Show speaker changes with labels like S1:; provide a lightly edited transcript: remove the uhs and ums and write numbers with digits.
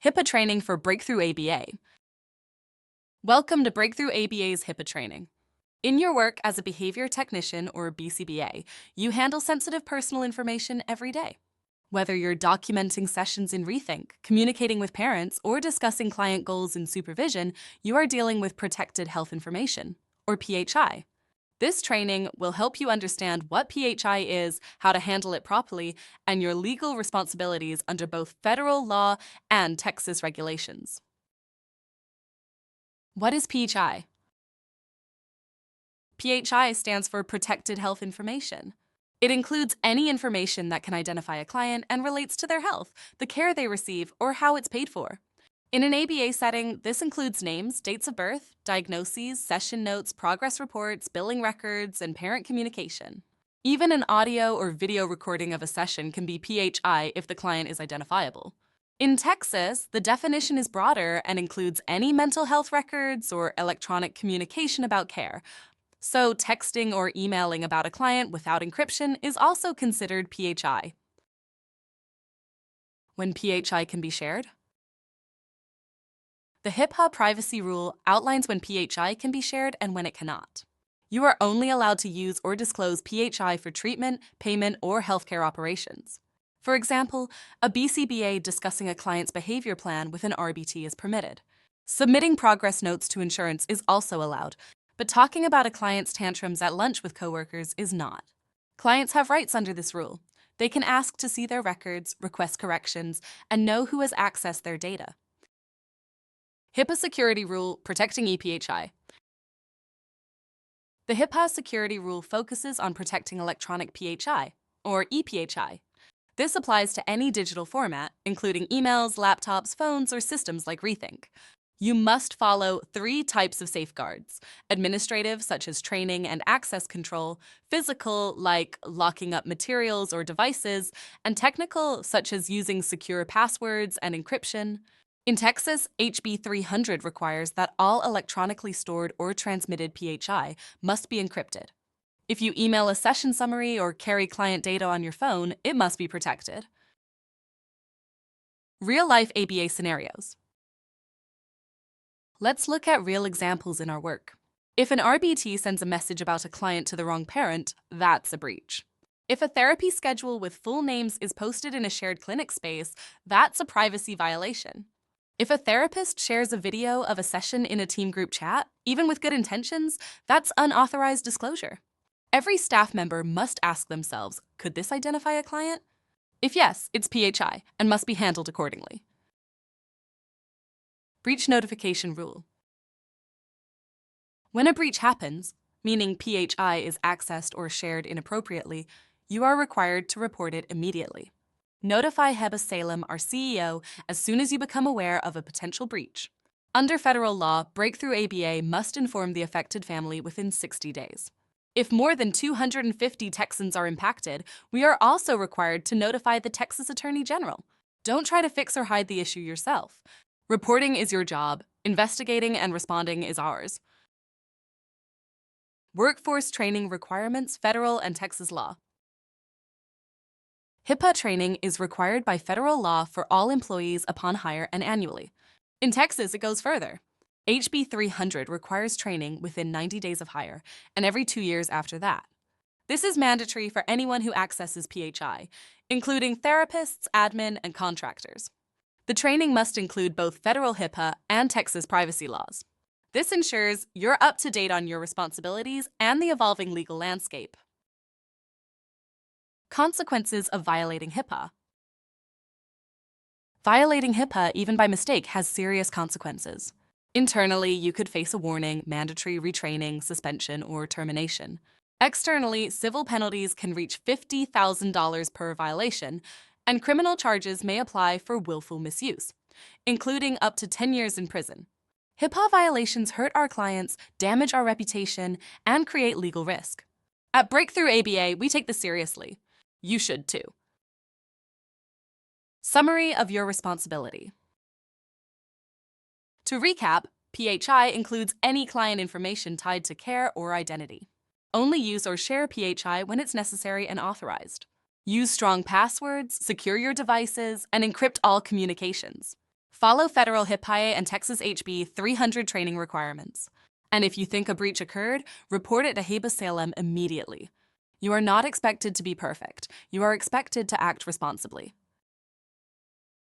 S1: HIPAA training for Breakthrough ABA. Welcome to Breakthrough ABA's HIPAA training. In your work as a behavior technician or BCBA, you handle sensitive personal information every day. Whether you're documenting sessions in Rethink, communicating with parents, or discussing client goals in supervision, you are dealing with protected health information, or PHI. This training will help you understand what PHI is, how to handle it properly, and your legal responsibilities under both federal law and Texas regulations. What is PHI? PHI stands for Protected Health Information. It includes any information that can identify a client and relates to their health, the care they receive, or how it's paid for. In an ABA setting, this includes names, dates of birth, diagnoses, session notes, progress reports, billing records, and parent communication. Even an audio or video recording of a session can be PHI if the client is identifiable. In Texas, the definition is broader and includes any mental health records or electronic communication about care. So texting or emailing about a client without encryption is also considered PHI. When PHI can be shared? The HIPAA privacy rule outlines when PHI can be shared and when it cannot. You are only allowed to use or disclose PHI for treatment, payment, or healthcare operations. For example, a BCBA discussing a client's behavior plan with an RBT is permitted. Submitting progress notes to insurance is also allowed, but talking about a client's tantrums at lunch with coworkers is not. Clients have rights under this rule. They can ask to see their records, request corrections, and know who has accessed their data. HIPAA Security Rule Protecting ePHI. The HIPAA Security Rule focuses on protecting electronic PHI, or ePHI. This applies to any digital format, including emails, laptops, phones, or systems like Rethink. You must follow 3 types of safeguards: administrative, such as training and access control; physical, like locking up materials or devices; and technical, such as using secure passwords and encryption. In Texas, HB 300 requires that all electronically stored or transmitted PHI must be encrypted. If you email a session summary or carry client data on your phone, it must be protected. Real-life ABA scenarios. Let's look at real examples in our work. If an RBT sends a message about a client to the wrong parent, that's a breach. If a therapy schedule with full names is posted in a shared clinic space, that's a privacy violation. If a therapist shares a video of a session in a team group chat, even with good intentions, that's unauthorized disclosure. Every staff member must ask themselves, could this identify a client? If yes, it's PHI and must be handled accordingly. Breach notification rule. When a breach happens, meaning PHI is accessed or shared inappropriately, you are required to report it immediately. Notify HEBA Salem, our CEO, as soon as you become aware of a potential breach. Under federal law, Breakthrough ABA must inform the affected family within 60 days. If more than 250 Texans are impacted, we are also required to notify the Texas Attorney General. Don't try to fix or hide the issue yourself. Reporting is your job. Investigating and responding is ours. Workforce training requirements, federal and Texas law. HIPAA training is required by federal law for all employees upon hire and annually. In Texas, it goes further. HB 300 requires training within 90 days of hire and every 2 years after that. This is mandatory for anyone who accesses PHI, including therapists, admin, and contractors. The training must include both federal HIPAA and Texas privacy laws. This ensures you're up to date on your responsibilities and the evolving legal landscape. Consequences of violating HIPAA. Violating HIPAA, even by mistake, has serious consequences. Internally, you could face a warning, mandatory retraining, suspension, or termination. Externally, civil penalties can reach $50,000 per violation, and criminal charges may apply for willful misuse, including up to 10 years in prison. HIPAA violations hurt our clients, damage our reputation, and create legal risk. At Breakthrough ABA, we take this seriously. You should too. Summary of your responsibility. To recap, PHI includes any client information tied to care or identity. Only use or share PHI when it's necessary and authorized. Use strong passwords, secure your devices, and encrypt all communications. Follow federal HIPAA and Texas HB 300 training requirements. And if you think a breach occurred, report it to HIPAA Salem immediately. You are not expected to be perfect. You are expected to act responsibly.